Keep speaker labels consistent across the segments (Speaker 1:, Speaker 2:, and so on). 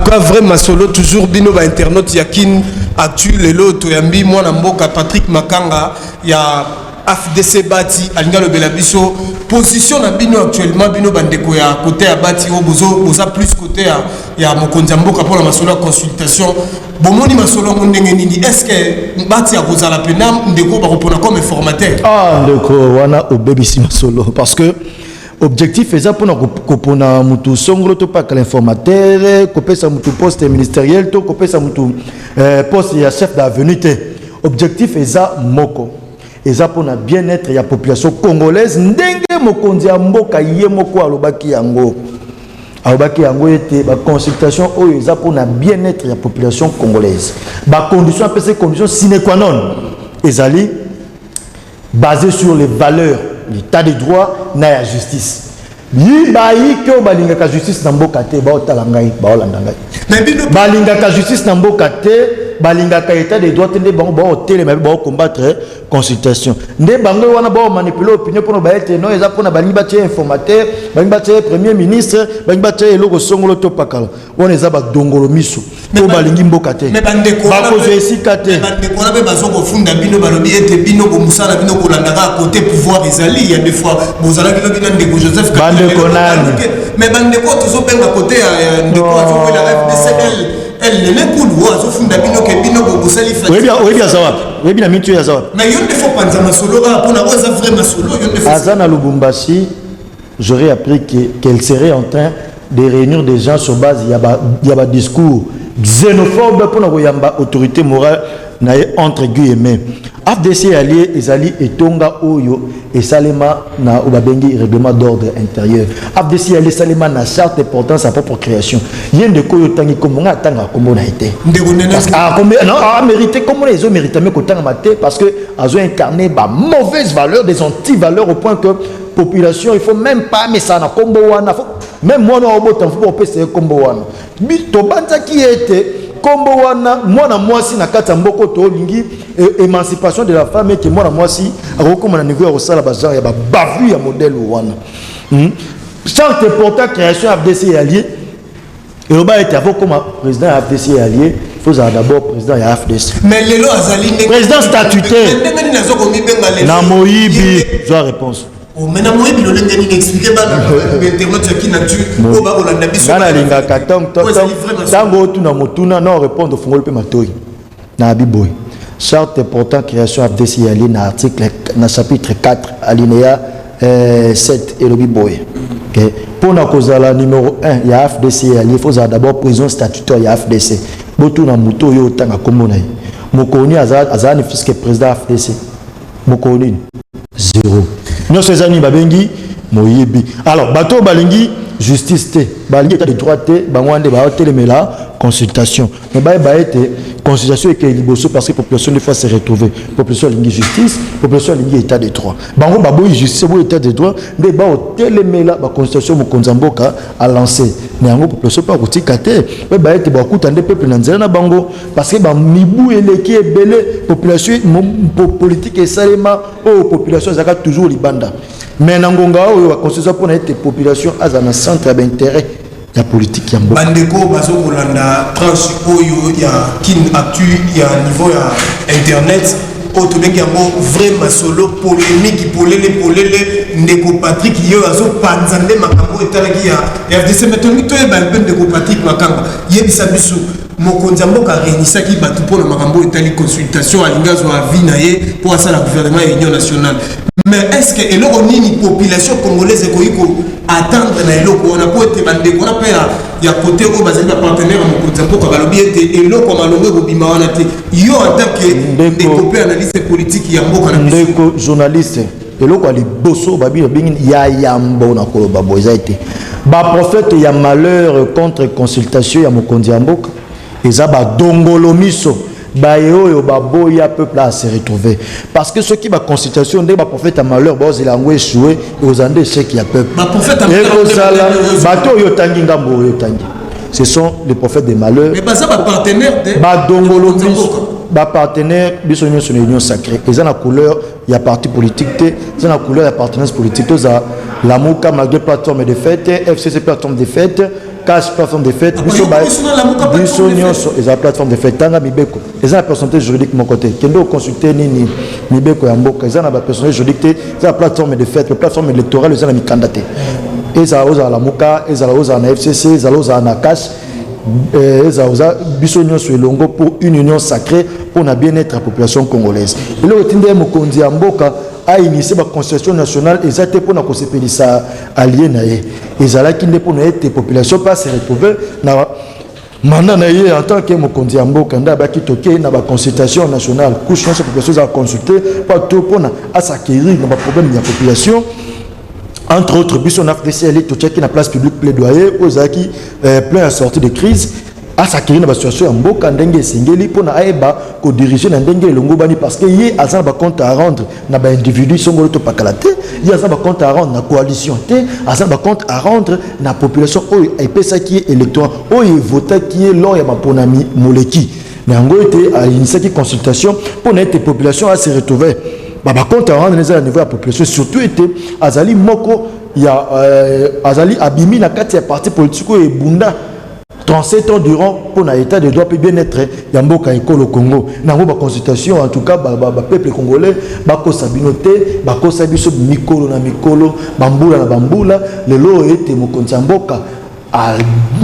Speaker 1: cas vraiment solo toujours bino ba internaute yakin actu lelo to yambi mwana mboka Patrick Makanga ya AFDC Bati alinga le belabiso position na bino actuellement bino bandeko ya côté ya Bati o boza plus côté ya mokonzi mboka pour la masolo consultation bomoni masolo ndenge nini est-ce que Bati a kozala pena ndeko ba repona comme informateur
Speaker 2: ndeko wana obebisi masolo parce que objectif est ça pour nous mutu songolo to pas l'informateur couper ça mutu poste ministériel to couper ça mutu poste ya chef d'avenue. Objectif est ça moko et ça pour na bien-être ya population congolaise ndenge mokonzi ya mboka ye moko alobaki yango ete ba consultation oyo ça pour na bien-être ya population congolaise ba condition appelé ces conditions sine qua non ezali basé sur les valeurs l'état de droit na ya justice yibayi ke balingaka justice na mboka te baotala ngai baolanda ngai balingaka justice na mboka te balingaka état de droit te bango baotelema combattre consultation nde bango wana manipuler opinion pour baete non eza pona balingi batie informateur balingi batie premier ministre balingi batie eloko songolo to pakala wana eza badongolo miso to balingi mboka te bakozwa esika te
Speaker 1: bandeko wana mpe bazokofunda bino balobi ete bino bomusala bino kolandaka côté pouvoir ezali ya des fois bozalaki lobi na ndeko Joseph
Speaker 2: bandeko nani
Speaker 1: mais bandeko tozobenga côté ya ndeko azokwela FDCL elle ne coule oiseau funda bino ke bino bosali fait
Speaker 2: oui bien ça va oui bien mitu ya ça va
Speaker 1: mais yon ne faut pas nzama solo pour na oza vraiment solo yon ne faut
Speaker 2: Azana Lubumbashi j'aurais appris qu'elle serait en train de réunir des gens sur base il y a discours xénophobe pour na koyamba autorité morale na entre guillemets AFDC allié ezali etonga oyo et salema na obabengi règlement d'ordre intérieur AFDC allié salema na charte portant sa propre création yende koyo tangi komonga tanga kombo na été parce que non a mérité comme les autres méritent mais kotanga maté parce que azo incarné ba mauvaise valeur des anti-valeurs au point que population il faut même pas mais ça na kombo wana même moi no obota faut pese kombo wana to banza qui était kombo wana mwana mwasi na kata mboko to lingi émancipation de la femme et que mwana mwasi akokoma na niveau ya kosala bazar ya bavu ya modèle wana charte portant création AFDC allié et oba était avant comme président AFDC allié faut d'abord président ya AFDC
Speaker 1: mais lelo azali
Speaker 2: président statutaire na moyibi joie réponse
Speaker 1: maintenant moi il le ngeni expliquer ba internet qui na tu ko ba olanda biso
Speaker 2: ngana linga katong tango tuna motuna non répondre fungol pe matoi na biboy charte portant création AFDC ali na article na chapitre 4 alinéa 7 et le biboy OK pour na kozala numéro 1 ya AFDC ali il faut d'abord prison statutaire ya AFDC botuna moto yo tanga komona mokoni azani fisque président AFDC mokoni 0 non ces amis babengi moyebi alors bateau balingi justice te balingi état de droit te bangwande ba telemela consultation mais ba été consultation et que liboso parce que population des fois se retrouver population lingi justice population lingi état de droit bango baboyi justice bo état de droit mais ba telemela ba consultation mokonza mboka a lancé mais yango population pas kotika te mais ba été ba kutande peuple na nzela na bango parce que ba mibu eleki ebele population politique et salema o population zaka toujours libanda mais nangonga o ba consultation pour être population azana centre d'intérêt la politique ya mboka
Speaker 1: bandeko bazokolanda tranche oyo ya kin actu ya niveau ya internet oto bengi yango vraiment solo polémique polele ndeko Patrick yo azopanza nde makambo etalaki ya FDC metongi to yeba ndeko Patrick Makanga yebisa biso mokonzi mboka réunisaki batu pour le makambo etali consultation alingazo avi na ye pour asala gouvernement et union nationale mais est-ce que eloko nini population congolaise ekoiko attendre na eloko on a ko ete bandeko na pe ya côté o bazali ba partenaire mokonzi mboka balobi ete eloko malongo bobima wana te yo en tant que ndeko pe analyste politique ya mboka na
Speaker 2: ndeko journaliste eloko ali boso babi bingi ya yambo na koloba boza ete ba prophète ya malheur contre consultation ya mokonzi mboka eza ba dongolo miso bayo baboya peuple à se retrouver parce que ceux qui ba consultation de ba prophète à malheur boz il a échoué aux andés ceux qui a peuple
Speaker 1: ba prophète à
Speaker 2: bato yo tangi ngambo yo tangi ce sont les prophètes des malheurs
Speaker 1: mais ça ba partenaire de
Speaker 2: ba dongolo miso ba partenaire biso nyonso na union sacrée ils ont la couleur il y a parti politique ils ont la couleur il y a partenance politique tous à la Mouka malgré plateforme de fête FCC plateforme de fête cash plateforme de fête biso nyonso eza plateforme de fête tanga mibeko eza na personnalité juridique mon côté kendo consulter nini mibeko ya mboka eza na ba personnalité juridique eza plateforme de fête plateforme électorale eza na mikanda te eza oza la muka eza oza na FCC eza oza na cash eza oza biso nyonso elongo pour une union sacrée pour na bien-être la population congolaise et le tinde mokonzi ya mboka a initié la constitution nationale et ça était pour nous sepelisa allié naé et ça là qui n'est pour nous être population pas se retrouver na mandat naé en tant que mokonzi mboka nda ba ki toké na ba consultation nationale couche cette population à consulter pas tout pour na à s'acquérir na ba problème de la population entre autres biso na FDC to checker na place publique plaidoyer aux acquis plein à sortir de crise à s'acquérir dans la situation en mboka ndenge singeli pour na aeba ko diriger na ndenge longo bani parce que yé azan ba compte à rendre na ba individu songolo to pakalate yé azan ba compte à rendre na coalition té azan ba compte à rendre na population oyo epesa qui est électorat oyo vota qui est lors ya maponami moleki na ngo été à initier qui consultation pour na être population à se retrouver ba compte à rendre les à niveau de la population surtout été azali moko ya azali abimi na kati ya parti politique et bunda 37 ans durant pour l'état de droit et bien-être Yamboka école au Congo. Dans la consultation, en tout cas, le peuple congolais, bako sabinoté, bako sabiso mikolo na mikolo, bambula na bambula, le lo était mokonzi Yamboka.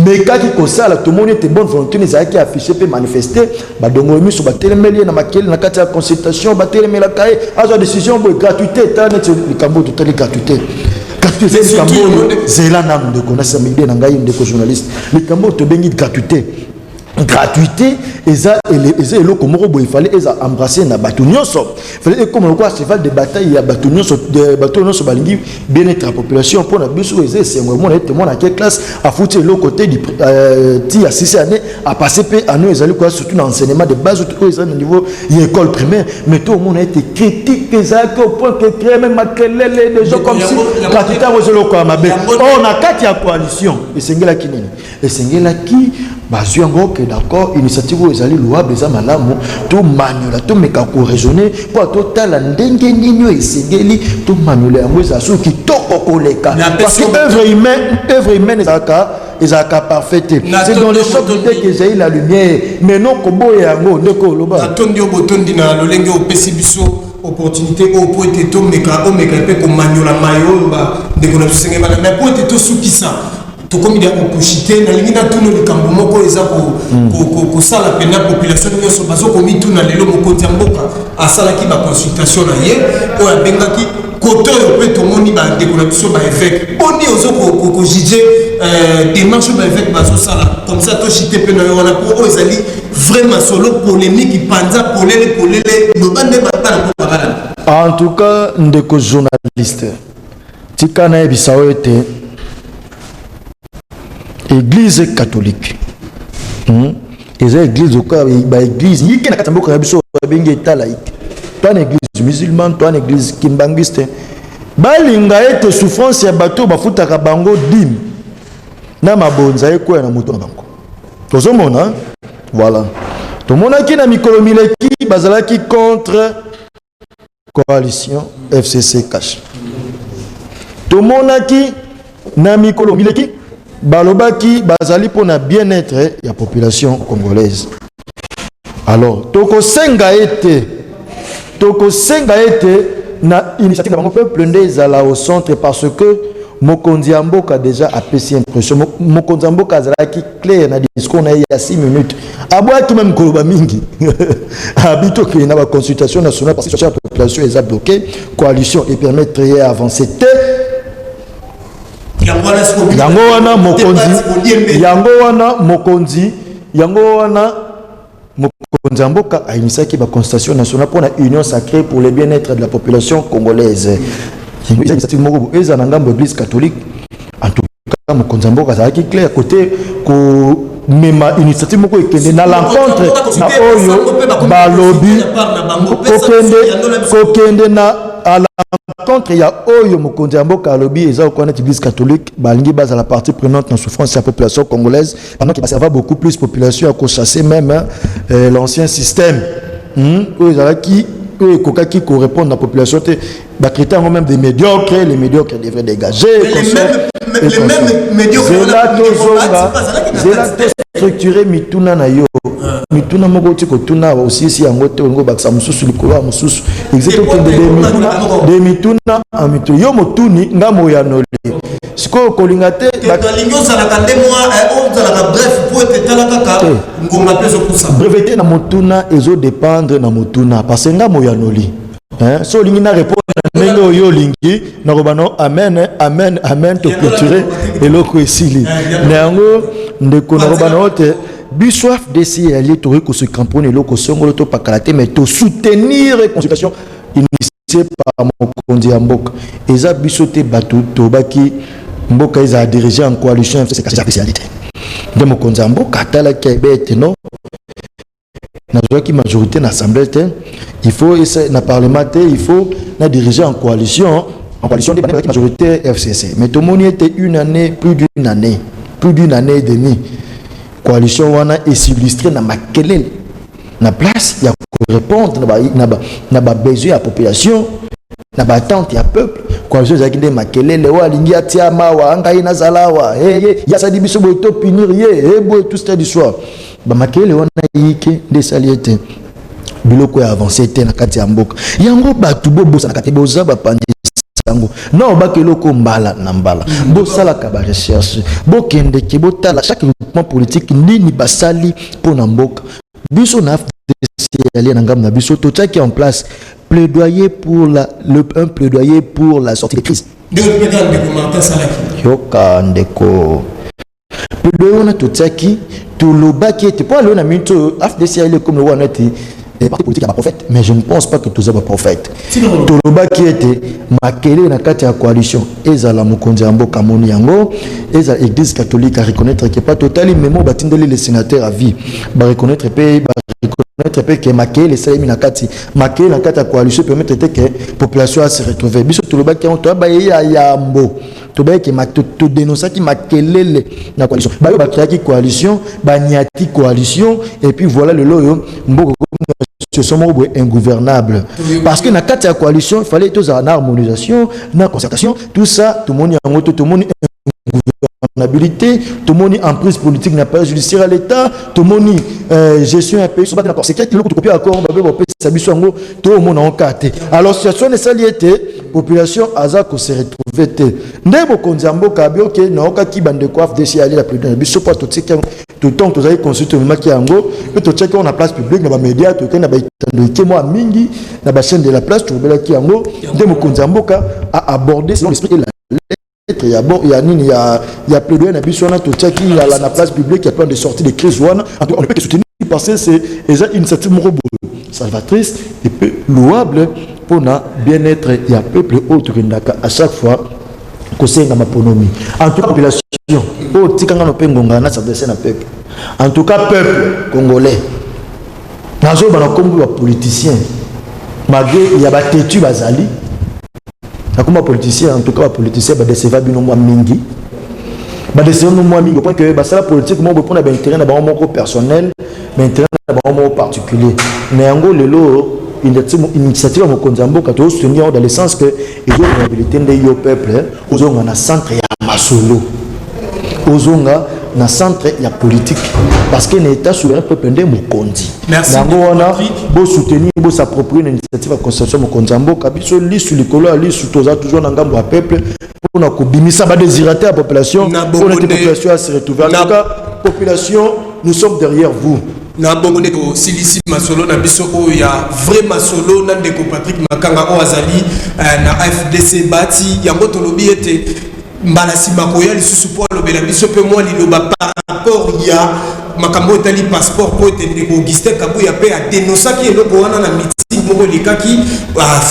Speaker 2: Mais quand il consale, tout le monde était bonne volonté, les qui affiché peut manifester, badongo mis sur batelemeli na makeli na kati ya consultation, batelemela kae, azo décision pour gratuité, tant net le cambo total gratuité. C'est là de connaître mes idées de journaliste. Les Cambodges te bénissent gratuité. Gratuité, et ça, et le Comoro, il fallait embrasser na batonnion. Il fallait comme le quoi, cheval de bataille, il y a batonnion sur Balingi, bien-être la population pour la bus, c'est moi, à quelle classe, à foutre l'autre côté du à 6 années, à passer à nous, ils allaient quoi, surtout dans l'enseignement de base, au niveau de l'école primaire, mais tout le monde a été critique, au point que créer même des gens comme si, gratuité à Roselo Kouamabé. On a 4 coalitions, et c'est là qui et c'est là qui, bazuango que d'accord initiative aux alliés louables les amalamu tout manuela tout meka ko raisonner pour total ndenge ninyo esengeli tout manuela yango ezasu ki toko koleka parce que œuvre humaine ezaka parfaite c'est dans le choc que j'ai la lumière mais non kobo yango ndeko loba atondi obotondi na lolenge opesi biso opportunité au point to meka pe ko manuela mayo de ko na senge bana mais point to sukisa to comme il y a beaucoup chité na lingina tout le cambo moko eza ko sala pena population nyonso bazo komi tout na lelo mokonzi mboka asala ki ba consultation na ye o abenga ki koto yo pe to moni ba décoration ba effet oni ozo ko jije démarche ba effet bazo sala comme ça to chité pe na yo na po ezali vraiment solo polémique panza polele no bande batala ko bagala en tout cas ndeko journaliste tikana ebisao ete Église catholique. Et c'est l'église au cas église il y a une église laïque. Toi une église musulmane, toi une église kimbangiste. Balinga ete souffrance ya bato bafutaka bango dim. Na mabonza eko na moto na bango. Tozomona voilà. Tomona ki na mikolo mileki bazalaki contre coalition FCC cash. Tomona ki na mikolo mileki balobaki bazali pour na bien-être la population congolaise. Alors toko senga ete na initiative de mon peuple ndezala au centre parce que mokonzi mboka déjà a payé impression mokonzi mboka azalaki clair na discours na ya 6 minutes abwaki même koloba mingi habito que na ba consultation nationale parce que la population est bloquée coalition et permettre d'avancer yango wana mokonzi mboka a initié ki ba constitution nationale pour la union sacrée pour le bien-être de la population congolaise. Initiative moko eza na ngambo église catholique en tout cas mokonzi mboka ça qui clair côté ko mema initiative moko ekende na l'encontre na oyo balobi kokende na à l'encontre il y a oyo mokonzi mboka alobi eza okwana église catholique balingi base à la partie prenante dans souffrance de la population congolaise pendant qu'il va beaucoup plus population à chasser même l'ancien système oyo ezala qui kokaki ko répondre à la population ba critères même des médiocres, les médiocres devraient dégager.
Speaker 1: Les mêmes médiocres
Speaker 2: structuré mituna na yo. Mituna moko tiko tuna aussi si yango te ngo baksa mususu likolo mususu. Exactement de mituna en mituna. Yo motuni ngamo ya noli. Siko kolinga te
Speaker 1: balingo za la kande moi on za la bref pour être talaka ngomba peso kusa.
Speaker 2: Breveté na motuna ezo dépendre na motuna parce que ngamo ya noli. Hein so lingi na répondre ndenge yo lingi na robano amen amen amen to clôturer eloko esili. Nango ndeko na robano te bisoif desi ali to ko se camponner eloko songolo to pakalate mais to soutenir consultation initiée par mokonzi ya mboka. Eza bisote batu to baki mboka eza dirigé en coalition c'est sa spécialité. De mokonzi ya mboka tala kebete no na qui majorité na assemblée il faut na parlementaire il faut na diriger en coalition de majorité FCC mais tout le monde était une année plus d'une année et demie coalition wana est illustré na makelele na place ya répondre na ba besoin ya population na ba attente ya peuple coalition ezaki nde makelele wa lingi atia mawa ngai nazala wa ya sadi biso boy to punir ye boy tout ça du soir ba makelele wana yike nde saliete biloko ya avancer te na kati ya mboka yango batu bobosa na kati boza ba pandi sango non bakeloko mbala na mbala bosala ka ba recherche bokende ke botala chaque groupement politique nini basali pona mboka biso na FDC na ngam na biso to taki en place plaidoyer pour un plaidoyer pour la sortie de crise. Yoka ndeko plaidoyer on a tout taki tout le baki était pas le minto FDC comme le wana ti les partis politiques à prophète mais je ne pense pas que tous les prophètes tout le baki était makele na kati ya coalition ezala mokonzi ya mboka moni yango ezala église catholique à reconnaître que pas totalement même batindeli les sénateurs à vie ba reconnaître pe reconnaître que makele les salami na kati makele na kati ya coalition permettre que population à se retrouver biso tout le baki on to ba ya yambo to ba que to dénoncer qui makelele na coalition ba yo ba créer coalition ba niati coalition et puis voilà le loyo mboko ce sont ingouvernable parce que dans la coalition il fallait tous en harmonisation dans concertation tout ça tout le monde en moto tout le monde ingouvernabilité tout le monde en prise politique n'a pas judiciaire à l'état tout le monde gestion un pays d'accord c'est quelque chose que copier accord ça biso tout le monde en carte alors situation ne saliété population azako se retrouver ndebo konzambo kabio ke na okaki bande coiffe de aller la plus de biso pas tout tout temps tous avez consulté maki yango et to checker on a place publique na ba média to kana ba itando moi mingi na ba chaîne de la place to belaki yango ndemo konzamboka a aborder selon l'esprit de la lettre ya bon ya nini ya plaidoyer na biso na to checker la place publique il y a plein de sorties de crise one on ne peut que soutenir parce que c'est une initiative salvatrice et peu louable pour na bien-être il y a peuple autre que à chaque fois conseil na maponomi en tout cas population au tikanga no pengonga na s'adresser na peuple en tout cas peuple congolais nazo bana kombo ba politicien malgré il y a ba tetu bazali na comme politicien en tout cas politicien ba décevoir bino moi mingi ba décevoir no moi mingi point que ba sala politique mo pour na ba intérêt na ba mo personnel mais intérêt na ba mo particulier mais en gros lelo initiative à Mokonzambo quand on soutenir dans le sens que ils ont une habilité de peuple aux ont un centre ya masolo aux ont un centre ya politique parce que l'état souverain peuple de Mokonzi nango wana bo soutenir bo s'approprier une initiative à constitution Mokonzambo kabiso li sur l'école ali sur toza toujours na ngambo ya peuple pour na ko bimisa ba désirater la population pour la population à se retrouver en tout cas population nous sommes derrière vous
Speaker 1: na bongo ndeko silisi masolo na biso o ya vrai masolo na ndeko Patrick Makanga o azali na FDC bati yango tolobi ete mbala simako ya lisusu po lobela biso pe moi liloba par rapport ya makambo etali passeport po ete ndeko Augustin Kabuya pe a dénoncaki eloko wana na meeting moko likaki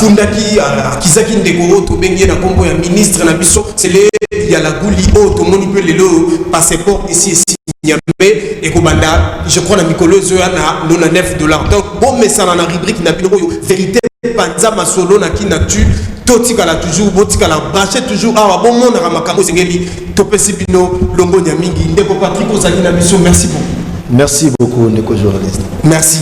Speaker 1: fundaki akizaki ndeko to bengi na kombo ya ministre na biso c'est le ya la guli o to moni pe lelo passeport ici Nyambe et Kobanda, je crois, na Mikolozo na $99. Donc, bon message dans la rubrique na bino vérité panza masolo na kinatu totika la toujours botika la brancher toujours ah bon monde na makambo sengeli topesi bino longo nya mingi ndeko Patrick ozali na biso merci beaucoup
Speaker 2: ndeko journaliste
Speaker 1: merci